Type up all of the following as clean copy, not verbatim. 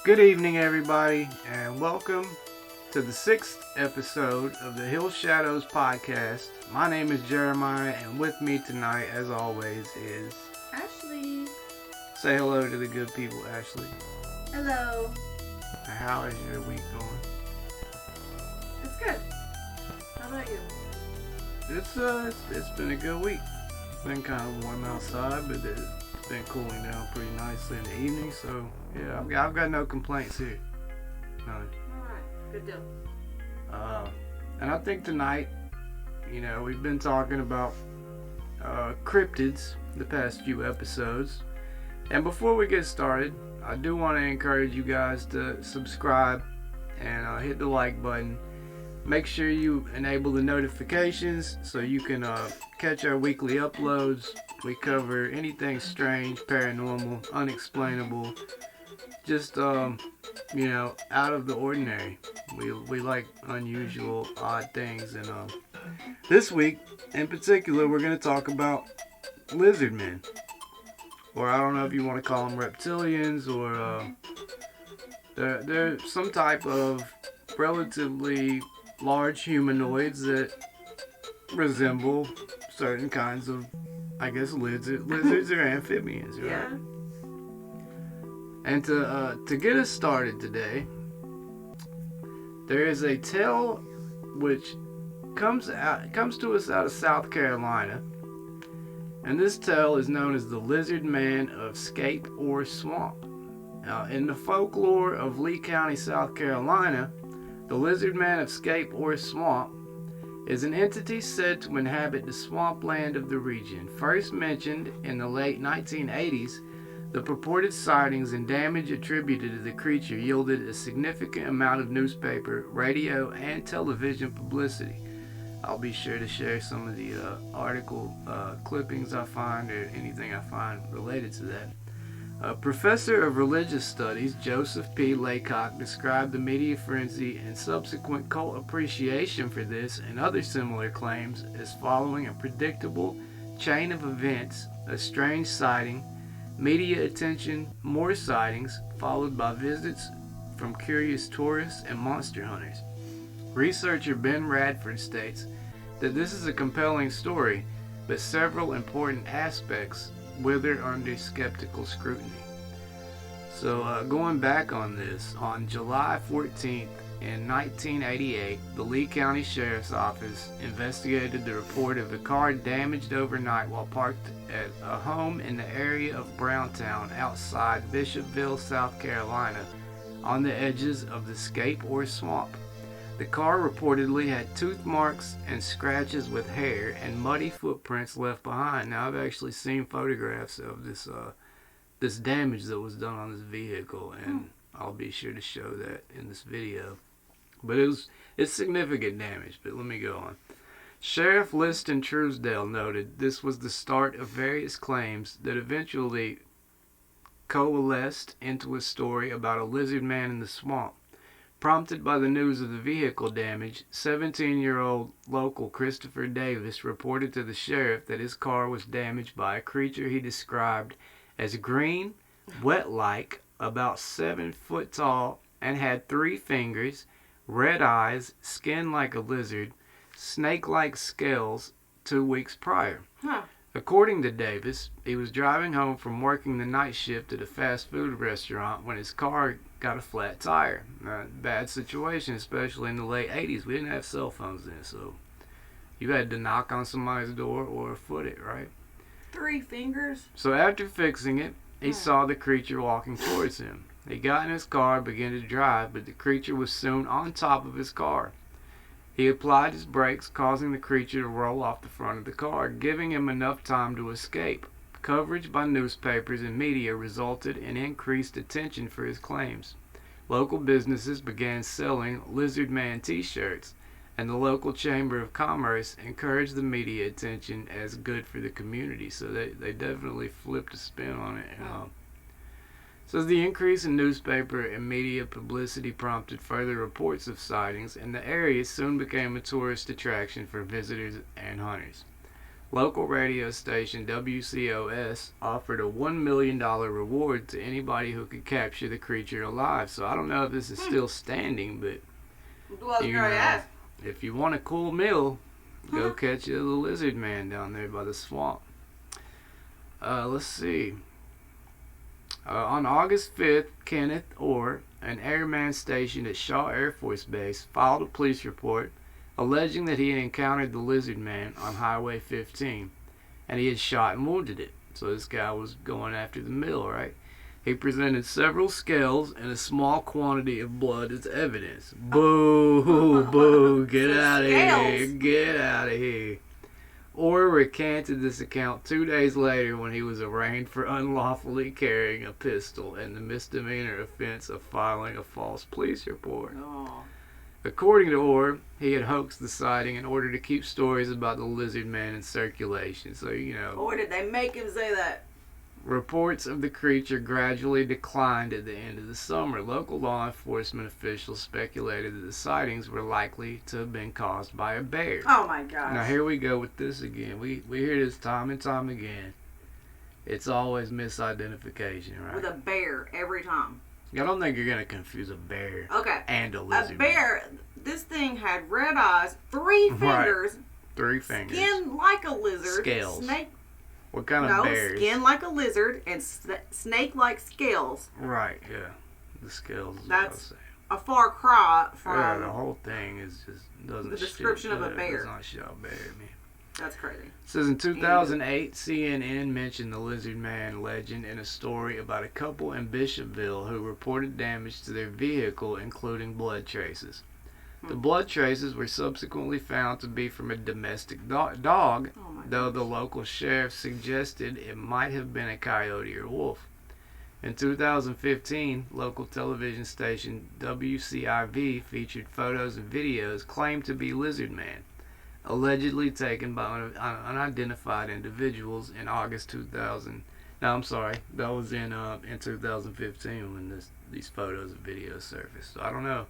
Good evening, everybody, and welcome to the 6th episode of the Hill Shadows podcast. My name is Jeremiah, and with me tonight, as always, is Ashley. Say hello to the good people, Ashley. Hello. How is your week going? It's good. How about you? It's been a good week. It's been kind of warm outside, but it's been cooling down pretty nicely in the evening. So yeah, I've got no complaints here. None. All right. Good deal. And I think tonight, we've been talking about cryptids the past few episodes. And before we get started, I do want to encourage you guys to subscribe and hit the like button. Make sure you enable the notifications so you can catch our weekly uploads. We cover anything strange, paranormal, unexplainable, just out of the ordinary. We like unusual, odd things, and this week in particular we're going to talk about lizard men, or I don't know if you want to call them reptilians, or they're some type of relatively large humanoids that resemble certain kinds of, I guess, lizards or amphibians, right? Yeah. And to get us started today, there is a tale which comes to us out of South Carolina, and this tale is known as the Lizard Man of Scape or Swamp. Now, in the folklore of Lee County, South Carolina, the Lizard Man of Scape or Swamp is an entity said to inhabit the swampland of the region. First mentioned in the late 1980s, the purported sightings and damage attributed to the creature yielded a significant amount of newspaper, radio, and television publicity. I'll be sure to share some of the article clippings I find, or anything I find related to that. Professor of Religious Studies Joseph P. Laycock described the media frenzy and subsequent cult appreciation for this and other similar claims as following a predictable chain of events: a strange sighting, media attention, more sightings, followed by visits from curious tourists and monster hunters. Researcher Ben Radford states that this is a compelling story, but several important aspects wither under skeptical scrutiny. So going back on this, on July 14th in 1988, the Lee County Sheriff's Office investigated the report of a car damaged overnight while parked at a home in the area of Browntown outside Bishopville, South Carolina, on the edges of the Scape or Swamp. The car reportedly had tooth marks and scratches with hair and muddy footprints left behind. Now, I've actually seen photographs of this damage that was done on this vehicle, and I'll be sure to show that in this video. But it's significant damage, but let me go on. Sheriff Liston Truesdale noted this was the start of various claims that eventually coalesced into a story about a lizard man in the swamp. Prompted by the news of the vehicle damage, 17-year-old local Christopher Davis reported to the sheriff that his car was damaged by a creature he described as green, wet-like, about 7 foot tall, and had 3 fingers, red eyes, skin like a lizard, snake-like scales 2 weeks prior. According to Davis, he was driving home from working the night shift at a fast food restaurant when his car got a flat tire. Bad situation, especially in the late 80s. We didn't have cell phones then, so you had to knock on somebody's door or foot it, right? 3 fingers? So after fixing it, he saw the creature walking towards him. He got in his car and began to drive, but the creature was soon on top of his car. He applied his brakes, causing the creature to roll off the front of the car, giving him enough time to escape. Coverage by newspapers and media resulted in increased attention for his claims. Local businesses began selling Lizard Man t-shirts, and the local Chamber of Commerce encouraged the media attention as good for the community. So they definitely flipped a spin on it. So the increase in newspaper and media publicity prompted further reports of sightings, and the area soon became a tourist attraction for visitors and hunters. local radio station WCOS offered a $1 million reward to anybody who could capture the creature alive. So I don't know if this is still standing, but you know, if you want a cool meal, go catch the lizard man down there by the swamp. Let's see. On August 5th, Kenneth Orr, an airman stationed at Shaw Air Force Base, filed a police report alleging that he had encountered the lizard man on Highway 15 and he had shot and wounded it. So this guy was going after the meal, right? He presented several scales and a small quantity of blood as evidence. Boo, boo, get out of here, get out of here. Orr recanted this account 2 days later when he was arraigned for unlawfully carrying a pistol and the misdemeanor offense of filing a false police report. Oh. According to Orr, he had hoaxed the sighting in order to keep stories about the lizard man in circulation. So, you know. Or did they make him say that? Reports of the creature gradually declined at the end of the summer. Local law enforcement officials speculated that the sightings were likely to have been caused by a bear. Oh my gosh. Now here we go with this again. We hear this time and time again. It's always misidentification, right? With a bear every time. I don't think you're going to confuse a bear and a A lizard. bear, this thing had red eyes, 3 fingers, Right. 3 fingers. skin like a lizard, Scales. snake. What kind No, of bears? skin like a lizard and snake-like scales. Right, yeah. The scales is That's what I was saying. A far cry Yeah, the from. whole thing is just doesn't The description of a bear. Does not show a bear to me. That's crazy. It says in 2008, CNN mentioned the lizard man legend in a story about a couple in Bishopville who reported damage to their vehicle, including blood traces. The blood traces were subsequently found to be from a domestic dog, Oh my though gosh. the local sheriff suggested it might have been a coyote or wolf. In 2015, local television station WCIV featured photos and videos claimed to be lizard man, allegedly taken by unidentified individuals in August 2000. No, I'm sorry, that was in 2015 when these photos and videos surfaced. So I don't know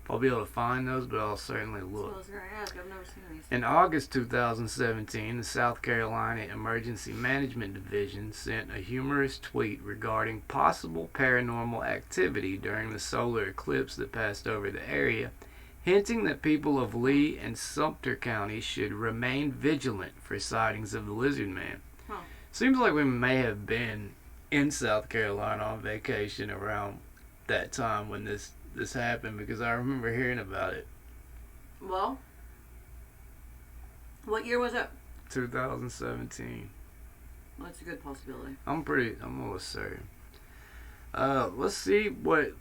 if I'll be able to find those, but I'll certainly look. I was going to ask. I've never seen these. In August 2017, the South Carolina Emergency Management Division sent a humorous tweet regarding possible paranormal activity during the solar eclipse that passed over the area, hinting that people of Lee and Sumter counties should remain vigilant for sightings of the lizard man. Huh. Seems like we may have been in South Carolina on vacation around that time when this happened, because I remember hearing about it. Well, what year was it? 2017. Well, that's a good possibility. I'm almost certain. Let's see what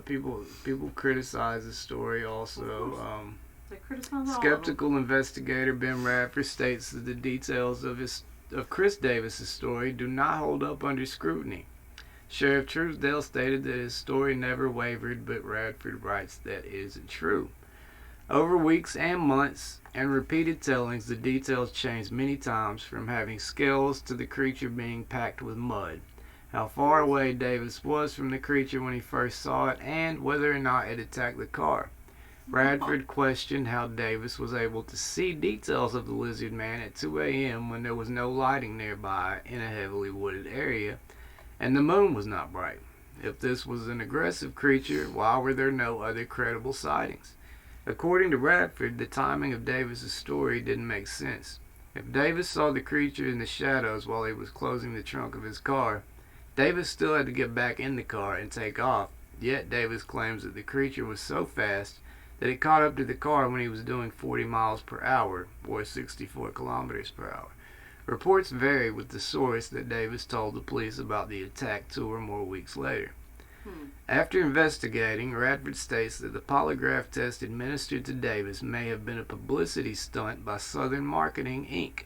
people criticize the story also. They criticize all of them. Skeptical investigator Ben Radford states that the details of Chris Davis's story do not hold up under scrutiny. Sheriff Truesdale stated that his story never wavered, but Radford writes that isn't true. Over weeks and months and repeated tellings, the details changed many times, from having scales to the creature being packed with mud, how far away Davis was from the creature when he first saw it, and whether or not it attacked the car. Radford questioned how Davis was able to see details of the lizard man at 2 a.m. when there was no lighting nearby in a heavily wooded area, and the moon was not bright. If this was an aggressive creature, why were there no other credible sightings? According to Radford, the timing of Davis's story didn't make sense. If Davis saw the creature in the shadows while he was closing the trunk of his car, Davis still had to get back in the car and take off. Yet Davis claims that the creature was so fast that it caught up to the car when he was doing 40 miles per hour, or 64 kilometers per hour. Reports vary with the source that Davis told the police about the attack 2 or more weeks later. After investigating, Radford states that the polygraph test administered to Davis may have been a publicity stunt by Southern Marketing, Inc.,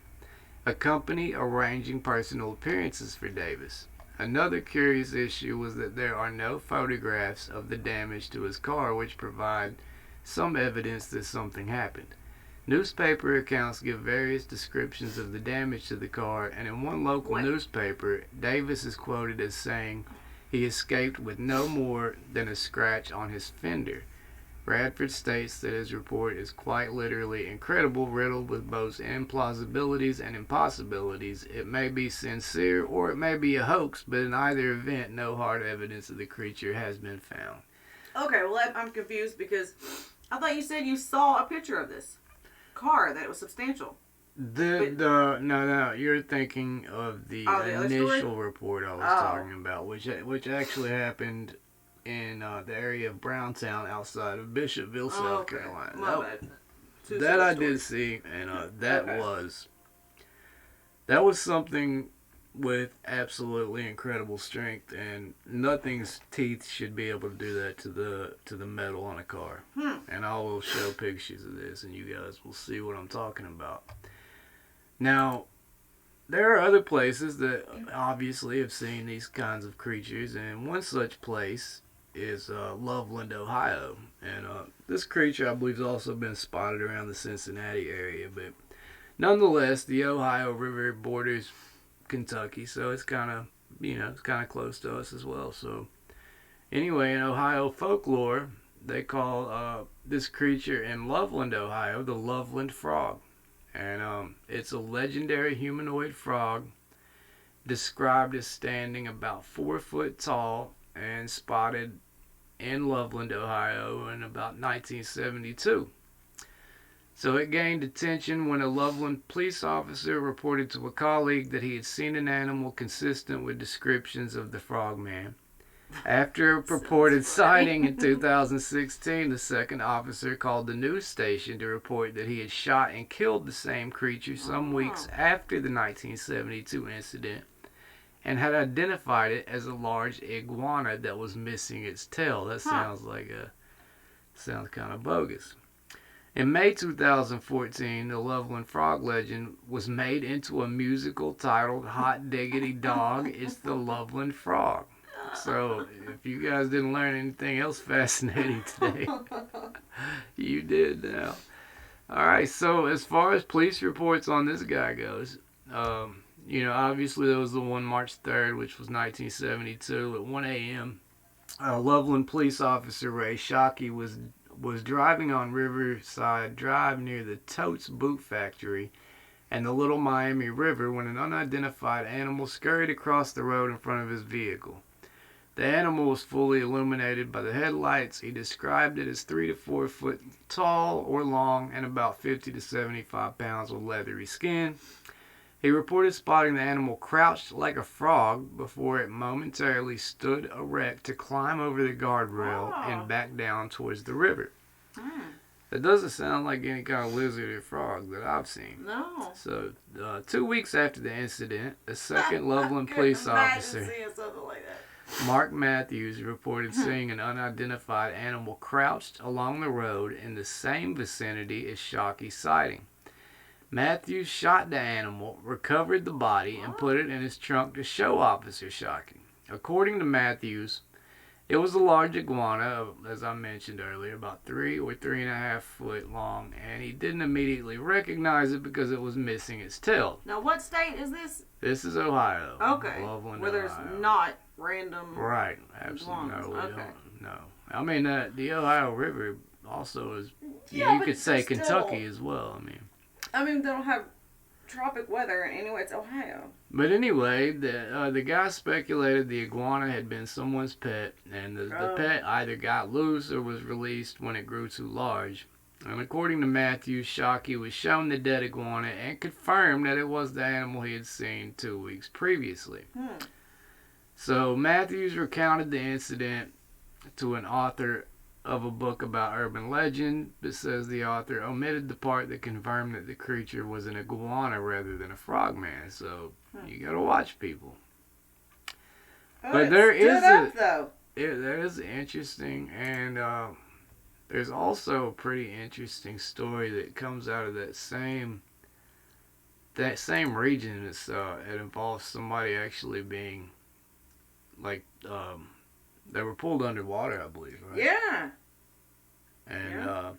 a company arranging personal appearances for Davis. Another curious issue was that there are no photographs of the damage to his car, which provide some evidence that something happened. Newspaper accounts give various descriptions of the damage to the car, and in one local newspaper, Davis is quoted as saying he escaped with no more than a scratch on his fender. Bradford states that his report is quite literally incredible, riddled with both implausibilities and impossibilities. It may be sincere or it may be a hoax, but in either event, no hard evidence of the creature has been found. Okay, well, I'm confused because I thought you said you saw a picture of this car, that it was substantial. No, you're thinking of the initial report I was talking about, which actually happened in the area of Browntown outside of Bishopville, South Carolina. My bad. That I did see, and that was something with absolutely incredible strength, and nothing's teeth should be able to do that to the metal on a car. And I will show pictures of this, and you guys will see what I'm talking about. Now, there are other places that obviously have seen these kinds of creatures, and one such place is Loveland, Ohio. And this creature, I believe, has also been spotted around the Cincinnati area. But nonetheless, the Ohio River borders Kentucky, so it's kind of, it's kind of close to us as well. So anyway, in Ohio folklore, they call this creature in Loveland, Ohio, the Loveland frog. And it's a legendary humanoid frog described as standing about 4 foot tall and spotted in Loveland, Ohio in about 1972. So it gained attention when a Loveland police officer reported to a colleague that he had seen an animal consistent with descriptions of the Frogman. After a purported sighting in 2016, the second officer called the news station to report that he had shot and killed the same creature some weeks after the 1972 incident and had identified it as a large iguana that was missing its tail. That sounds kind of bogus. In May 2014, the Loveland frog legend was made into a musical titled Hot Diggity Dog, It's the Loveland Frog. So, if you guys didn't learn anything else fascinating today, you did now. Alright, so as far as police reports on this guy goes, obviously there was the one March 3rd, which was 1972 at 1 a.m. Loveland police officer Ray Shockey was driving on Riverside Drive near the Totes Boot Factory and the Little Miami River when an unidentified animal scurried across the road in front of his vehicle. The animal was fully illuminated by the headlights. He described it as 3 to 4 foot tall or long and about 50 to 75 pounds with leathery skin. He reported spotting the animal crouched like a frog before it momentarily stood erect to climb over the guardrail and back down towards the river. That doesn't sound like any kind of lizard or frog that I've seen. No. So, 2 weeks after the incident, a second Loveland police officer, seeing something like that. Mark Matthews, reported seeing an unidentified animal crouched along the road in the same vicinity as Shockey's sighting. Matthews shot the animal, recovered the body, and put it in his trunk to show Officer Shockey. According to Matthews, it was a large iguana, as I mentioned earlier, about 3 or 3.5 foot long, and he didn't immediately recognize it because it was missing its tail. Now, what state is this? This is Ohio. Okay. Loveland, where there's Ohio. not random. Right. Absolutely. No, we okay. don't. No. I mean, the Ohio River also is, Yeah, you but could say still, Kentucky as well. I mean, they don't have tropic weather, and anyway, it's Ohio. But anyway, the guy speculated the iguana had been someone's pet, and the pet either got loose or was released when it grew too large. And according to Matthew, Shockey was shown the dead iguana and confirmed that it was the animal he had seen 2 weeks previously. So Matthews recounted the incident to an author of a book about urban legend, but says the author omitted the part that confirmed that the creature was an iguana rather than a frogman. So you gotta watch people. But there is interesting, and there's also a pretty interesting story that comes out of that same region. It involves somebody actually being like they were pulled underwater, I believe, right? Yeah. And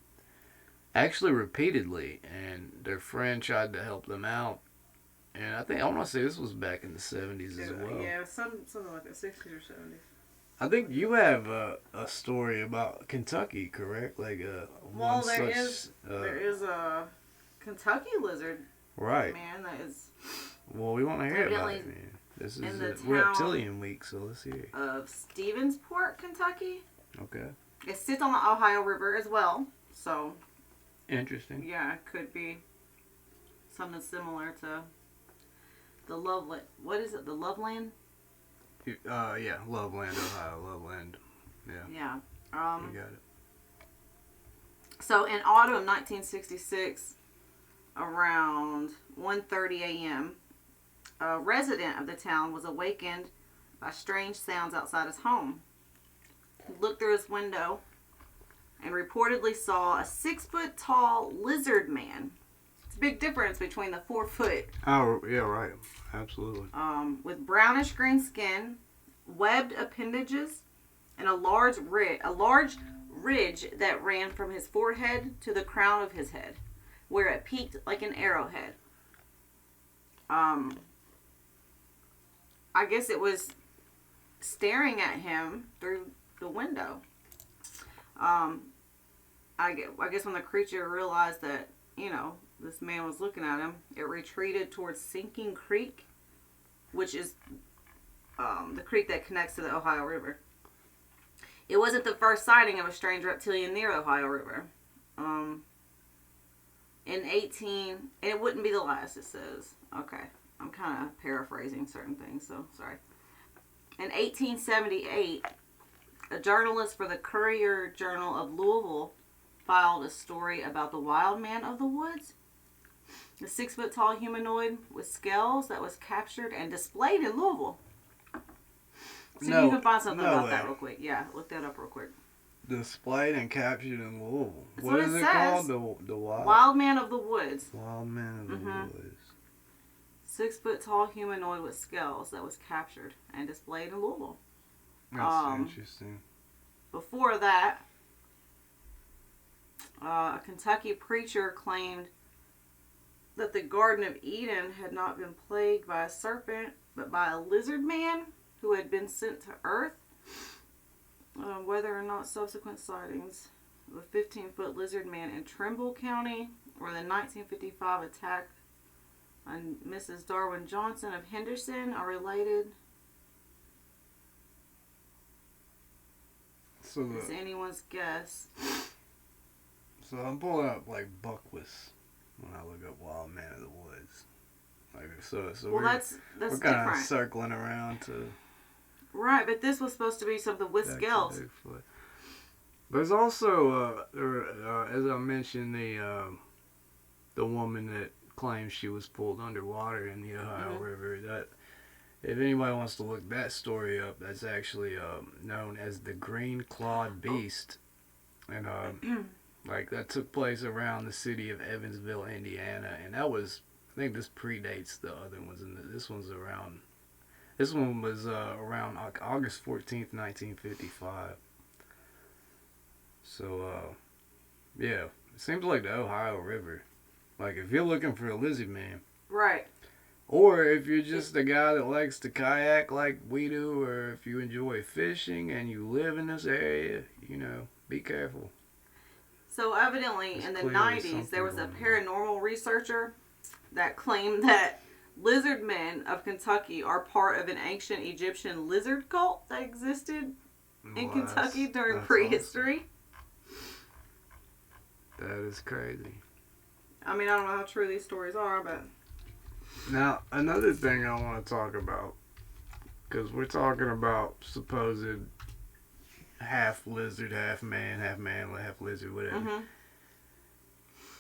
actually repeatedly, and their friend tried to help them out. And I want to say this was back in the 70s as well. Yeah, something like that, 60s or 70s. I think you have a story about Kentucky, correct? Like Well, one there such. is there is a Kentucky lizard Right. man that is Well, we want to hear about evidently it, man. This is in the town reptilian week, so let's hear it. of Stevensport, Kentucky. Okay. It sits on the Ohio River as well, so Interesting. yeah, it could be something similar to the Loveland. What is it? The Loveland? Yeah, Loveland, Ohio, Loveland. Yeah. Yeah. You got it. So in autumn 1966, around 1:30 a.m., a resident of the town was awakened by strange sounds outside his home. He looked through his window and reportedly saw a 6-foot tall lizard man. It's a big difference between the 4-foot. Oh, yeah, right. Absolutely. With brownish green skin, webbed appendages, and a large ridge that ran from his forehead to the crown of his head, where it peaked like an arrowhead. I guess it was staring at him through the window. I guess when the creature realized that, this man was looking at him, it retreated towards Sinking Creek, which is the creek that connects to the Ohio River. It wasn't the first sighting of a strange reptilian near the Ohio River. It wouldn't be the last, it says. Okay, I'm kind of paraphrasing certain things, so sorry. In 1878, a journalist for the Courier Journal of Louisville filed a story about the wild man of the woods. The 6-foot tall humanoid with scales that was captured and displayed in Louisville. See if you can find something about that real quick. Yeah, look that up real quick. Displayed and captured in Louisville. That's what what is it it says. called? The Wild man of the woods. Wild man of the woods. 6-foot tall humanoid with scales that was captured and displayed in Louisville. That's interesting. Before that, a Kentucky preacher claimed that the Garden of Eden had not been plagued by a serpent, but by a lizard man who had been sent to Earth. Whether or not subsequent sightings of a 15-foot lizard man in Trimble County or the 1955 attack on Mrs. Darwin Johnson of Henderson are related. So It's anyone's guess. So I'm pulling up like Buckwis when I look up Wild Man of the Woods. Like so Well, that's we're kind different. of circling around to Right, but this was supposed to be something with scales. There's also, as I mentioned, the woman that claims she was pulled underwater in the Ohio River. That if anybody wants to look that story up, that's actually known as the Green Clawed Beast, and like that took place around the city of Evansville, Indiana, and that was, I think this predates the other ones, and this one was around August 14th, 1955. So, yeah, it seems like the Ohio River. Like, if you're looking for a lizard man. Right. Or if you're just a guy that likes to kayak like we do, or if you enjoy fishing and you live in this area, be careful. So, evidently, in the 90s, there was a paranormal researcher that claimed that lizard men of Kentucky are part of an ancient Egyptian lizard cult that existed in Kentucky during prehistory. Awesome. That is crazy. I mean, I don't know how true these stories are, but... Now, another thing I want to talk about, because we're talking about supposed half lizard, half man, half lizard, whatever.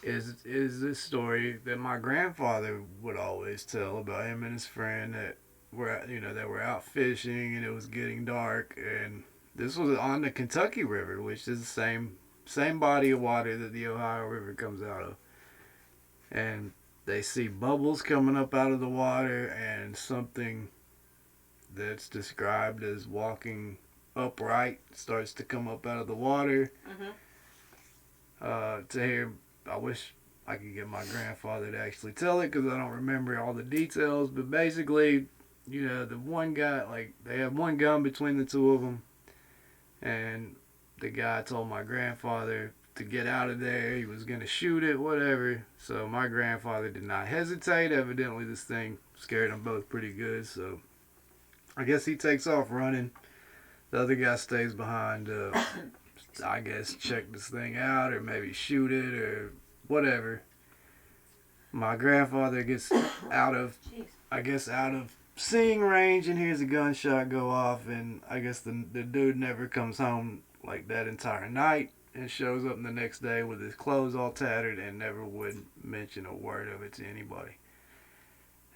Is this story that my grandfather would always tell about him and his friend that were out fishing and it was getting dark, and this was on the Kentucky River, which is the same body of water that the Ohio River comes out of, and they see bubbles coming up out of the water and something that's described as walking upright starts to come up out of the water. To hear, I wish I could get my grandfather to actually tell it because I don't remember all the details, but basically, the one guy, like, they have one gun between the two of them, And the guy told my grandfather to get out of there. He was going to shoot it, whatever. So my grandfather did not hesitate. Evidently, this thing scared them both pretty good. So I guess he takes off running. The other guy stays behind, I guess, check this thing out or maybe shoot it or whatever. My grandfather gets out of seeing range and hears a gunshot go off, and I guess the dude never comes home like that entire night and shows up the next day with his clothes all tattered and never would mention a word of it to anybody.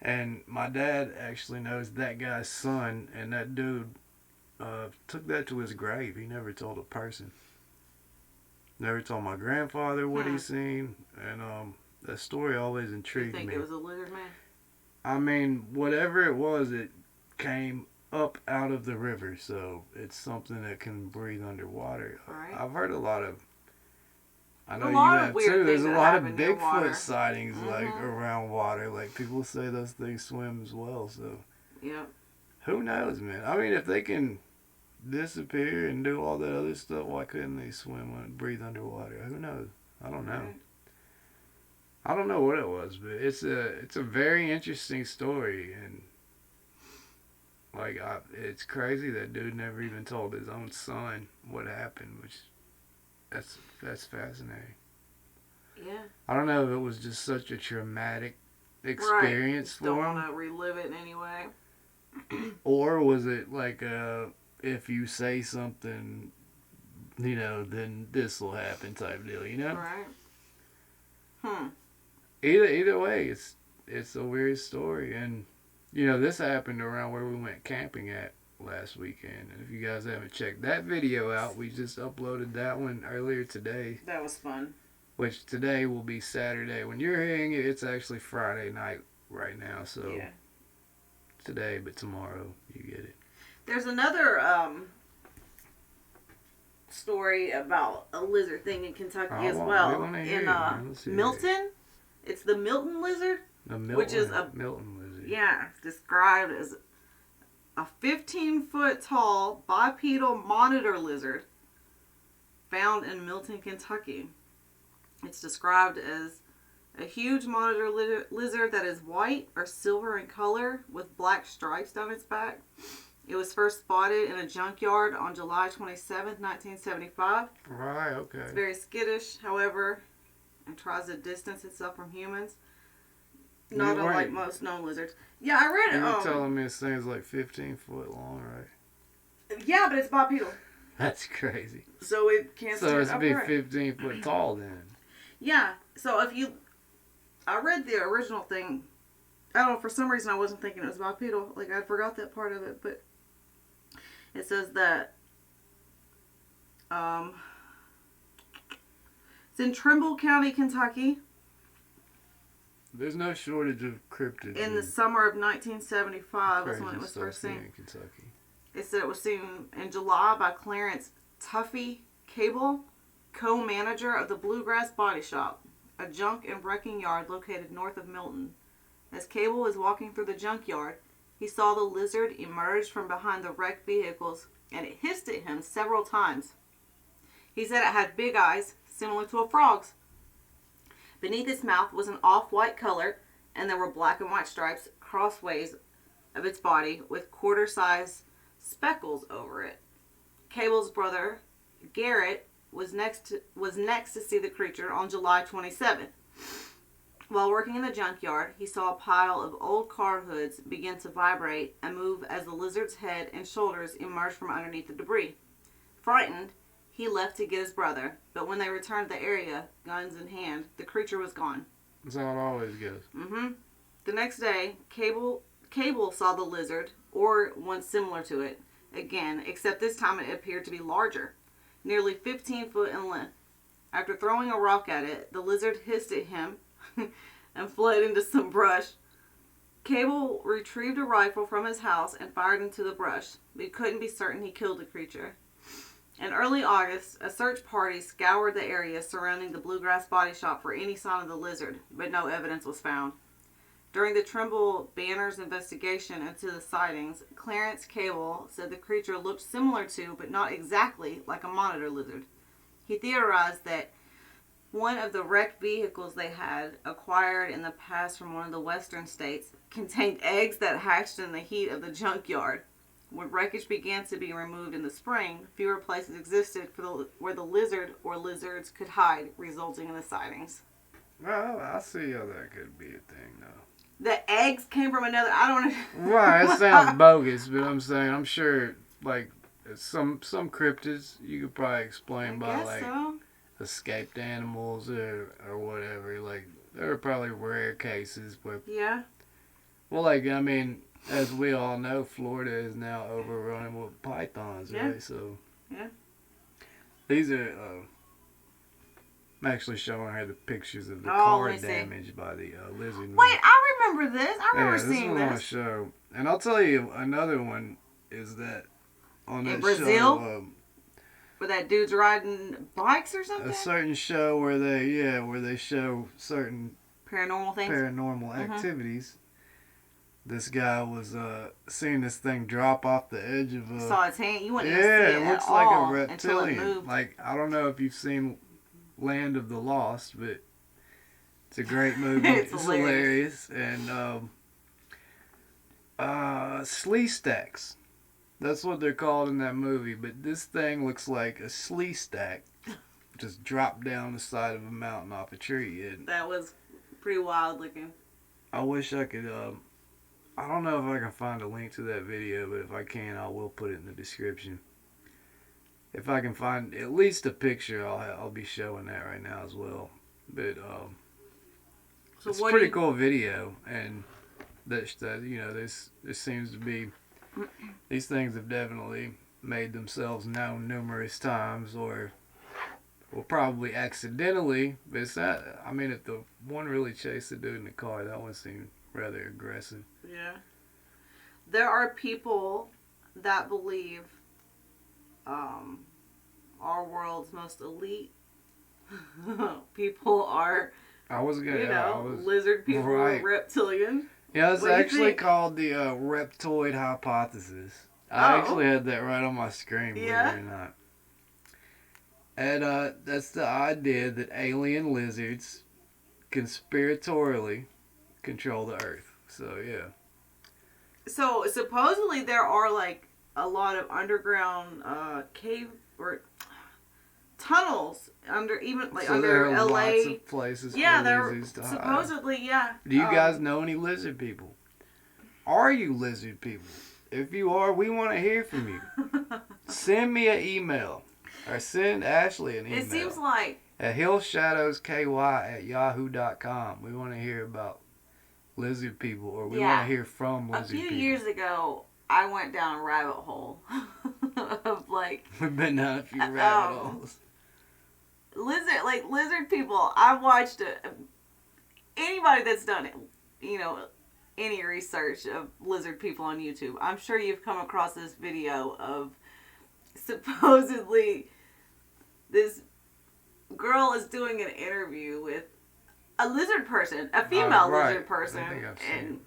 And my dad actually knows that guy's son, and that dude took that to his grave. He never told a person. Never told my grandfather what he seen, and that story always intrigued me. You think it was a lizard man? I mean, whatever it was, it came up out of the river, so it's something that can breathe underwater. Right. I've heard a lot of. I know A you lot of have weird too. There's things a that lot of happen near water. Bigfoot sightings like around water. Like people say those things swim as well. So Yep. who knows, man? I mean, if they can disappear and do all that other stuff, why couldn't they swim and breathe underwater? Who knows? I don't know. Right. I don't know what it was, but it's a very interesting story, and like it's crazy that dude never even told his own son what happened, which that's fascinating. Yeah. I don't know if it was just such a traumatic experience Don't for him, want to relive it in any way. or was it like if you say something, then this will happen type deal, Right. Either way, it's a weird story, and this happened around where we went camping at last weekend. And if you guys haven't checked that video out, we just uploaded that one earlier today. That was fun. Which today will be Saturday. When you're hearing it, it's actually Friday night right now. So Yeah. today, but tomorrow you get it. There's another story about a lizard thing in Kentucky as well. In Milton, it's the Milton lizard. The Milton, which is a Milton lizard. Yeah, described as a 15-foot tall bipedal monitor lizard found in Milton, Kentucky. It's described as a huge monitor lizard that is white or silver in color with black stripes down its back. It was first spotted in a junkyard on July 27th, 1975. Right, okay. It's very skittish, however, and tries to distance itself from humans. Not unlike most known lizards. Yeah, I read it. You were telling me this thing's like 15 foot long, right? Yeah, but it's bipedal. That's crazy. So it can't stand So it's be upright. 15 foot tall then. Yeah. So I read the original thing. I don't know, for some reason I wasn't thinking it was bipedal. Like I forgot that part of it, but it says that it's in Trimble County, Kentucky. There's no shortage of cryptids. In the summer of 1975 was when it was crazy first stuff seen. in Kentucky. It said it was seen in July by Clarence Tuffy Cable, co-manager of the Bluegrass Body Shop, a junk and wrecking yard located north of Milton. As Cable was walking through the junkyard, he saw the lizard emerge from behind the wrecked vehicles, and it hissed at him several times. He said it had big eyes, similar to a frog's. Beneath its mouth was an off-white color, and there were black and white stripes crossways of its body with quarter-size speckles over it. Cable's brother, Garrett, was next to see the creature on July 27th. While working in the junkyard, he saw a pile of old car hoods begin to vibrate and move as the lizard's head and shoulders emerged from underneath the debris. Frightened, he left to get his brother, but when they returned to the area, guns in hand, the creature was gone. That's how it always goes. The next day, Cable saw the lizard, or one similar to it, again, except this time it appeared to be larger, nearly 15 foot in length. After throwing a rock at it, the lizard hissed at him and fled into some brush. Cable retrieved a rifle from his house and fired into the brush, but he couldn't be certain he killed the creature. In early August, a search party scoured the area surrounding the Bluegrass Body Shop for any sign of the lizard, but no evidence was found. During the Trimble Banner's investigation into the sightings, Clarence Cable said the creature looked similar to, but not exactly, like a monitor lizard. He theorized that one of the wrecked vehicles they had acquired in the past from one of the western states contained eggs that hatched in the heat of the junkyard. When wreckage began to be removed in the spring, fewer places existed where the lizard or lizards could hide, resulting in the sightings. Well, I see how that could be a thing, though. The eggs came from another. I don't know. Right, it sounds bogus, but I'm sure, like, some cryptids you could probably explain by, like, so. escaped animals or whatever. Like, there are probably rare cases where... Yeah. Well, like, I mean, as we all know, Florida is now overrun with pythons, right? So... Yeah. These are... I'm actually showing her the pictures of the car damaged by the lizard. Wait, I remember this. I remember seeing this. This show. And I'll tell you, another one is that on that in Brazil, show, where that dude's riding bikes or something. A certain show where they show certain paranormal things, paranormal activities. This guy was seeing this thing drop off the edge of a. Saw its hand. You wouldn't see it looks like a reptilian. Like, I don't know if you've seen Land of the Lost, but it's a great movie. It's hilarious. And slee stacks. That's what they're called in that movie. But this thing looks like a slee stack just dropped down the side of a mountain off a tree. And that was pretty wild looking. I wish I could. I don't know if I can find a link to that video, but if I can, I will put it in the description. If I can find at least a picture, I'll be showing that right now as well. But so it's a pretty cool video, and that there seems to be these things have definitely made themselves known numerous times, or probably accidentally. But it's not. I mean, if the one really chased the dude in the car, that one seemed rather aggressive. Yeah. There are people that believe our world's most elite people are, lizard people, right. Reptilian. Yeah, it's actually called the reptoid hypothesis. I actually had that right on my screen, believe it or not. And that's the idea that alien lizards conspiratorially control the Earth. So, yeah. So, supposedly there are, like, a lot of underground cave or tunnels under there are LA. Lots of places for lizards to hide. Supposedly, yeah. Do you guys know any lizard people? Are you lizard people? If you are, we want to hear from you. Send me an email. Or send Ashley an email. It seems like at hillshadowsky@yahoo.com. We want to hear about lizard people, or we want to hear from lizard people. A few years ago, I went down a rabbit hole of like. We've been down a few rabbit holes. Lizard people. I've watched anybody that's done it, any research of lizard people on YouTube. I'm sure you've come across this video of supposedly this girl is doing an interview with a lizard person, a female lizard person, I think I've seen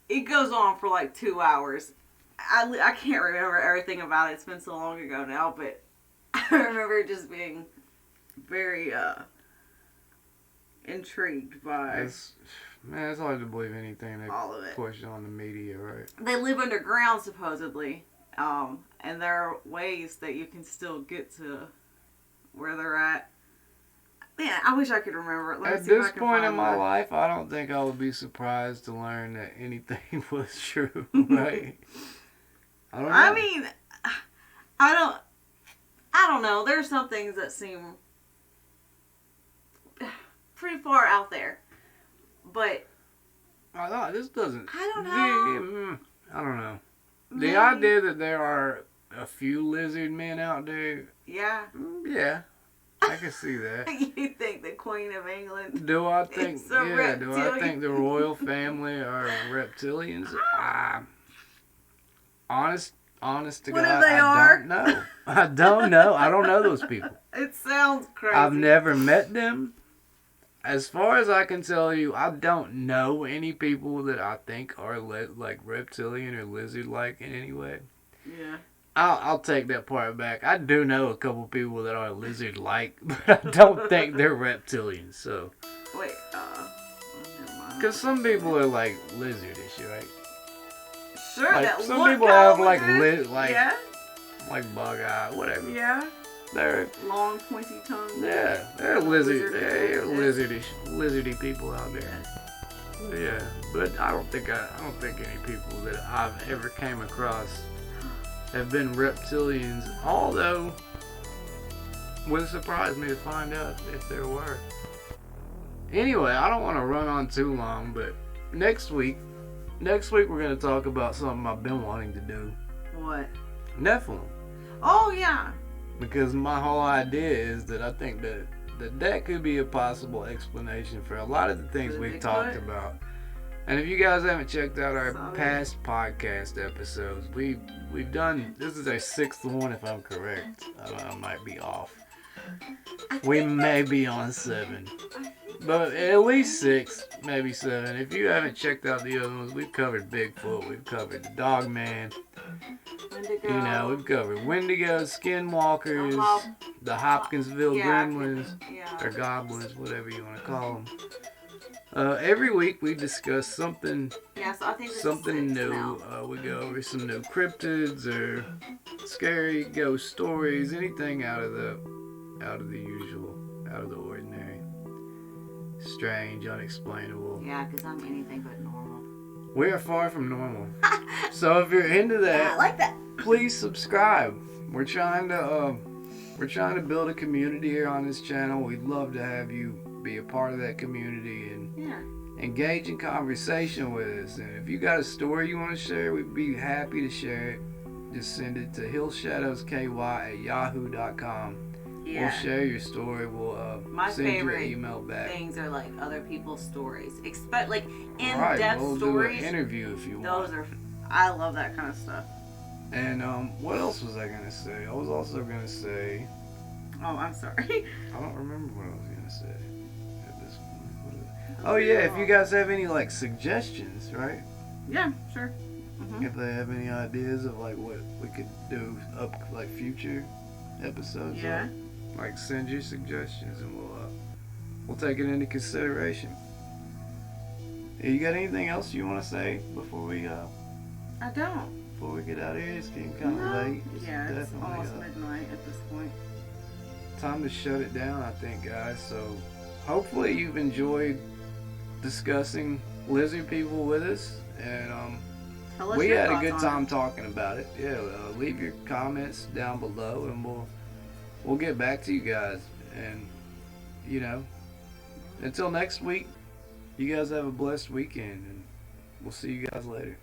it goes on for like 2 hours. I can't remember everything about it. It's been so long ago now, but I remember just being very intrigued by. It's hard to believe anything they all of it. Push on the media, right? They live underground supposedly, and there are ways that you can still get to where they're at. Man, I wish I could remember. At this point in my life, I don't think I would be surprised to learn that anything was true, right? I don't know. I mean, I don't know. There's some things that seem pretty far out there, but this doesn't. I don't know. I don't know. Maybe. The idea that there are a few lizard men out there. Yeah. Yeah. I can see that. You think the Queen of England? Do I think? Reptilian? Do I think the royal family are reptilians? Honest to what God, if they I don't know. I don't know. I don't know those people. It sounds crazy. I've never met them. as far as I can tell you, I don't know any people that I think are like reptilian or lizard-like in any way. Yeah. I'll take that part back. I do know a couple people that are lizard-like, but I don't think they're reptilians. So. Wait. Never mind. Because some people are like lizardish, right? Sure. Like, that some look people kinda have like lizard. Yeah. like bug eye, whatever. Yeah. They're Long pointy tongue. they're lizardy people out there. Yeah, but I don't think any people that I've ever came across have been reptilians. Although, wouldn't surprise me to find out if there were. Anyway, I don't want to run on too long, but next week we're going to talk about something I've been wanting to do. What? Nephilim. Oh, yeah. Because my whole idea is that I think that could be a possible explanation for a lot of the things we've talked about. And if you guys haven't checked out our past podcast episodes, we've done, this is our 6th one if I'm correct. I might be off. We may be on 7. But at least 6, maybe 7. If you haven't checked out the other ones, we've covered Bigfoot, we've covered the Dogman. Wendigo. You know, we've covered Wendigo, Skinwalkers, the Hopkinsville Gremlins, or Goblins, whatever you want to call them. Every week we discuss something, so I think something new. We go over some new cryptids or scary ghost stories, anything out of the usual, out of the ordinary, strange, unexplainable. Yeah, because I'm anything but normal. We are far from normal. So if you're into that, I like that. Please subscribe. We're trying to build a community here on this channel. We'd love to have you be a part of that community and engage in conversation with us. And if you got a story you want to share, we'd be happy to share it. Just send it to hillshadowsky@yahoo.com. Yeah. We'll share your story. We'll send you an email back. Things are like other people's stories, like in-depth Right, we'll stories. do an interview if you want. I love that kind of stuff. And what else was I gonna say? I was also gonna say. Oh, I'm sorry. I don't remember what I was gonna say at this point. Oh yeah, if you guys have any like suggestions, right? Yeah, sure. Mm-hmm. If they have any ideas of like what we could do up like future episodes. Yeah. Like send your suggestions and we'll take it into consideration. You got anything else you want to say before we I don't. Before we get out of here? It's getting kind of late. Yeah, it's almost midnight at this point. Time to shut it down, I think, guys. So hopefully you've enjoyed discussing lizard people with us, and we had a good time talking about it. Yeah, leave your comments down below, and we'll get back to you guys. And you know, until next week, you guys have a blessed weekend, and we'll see you guys later.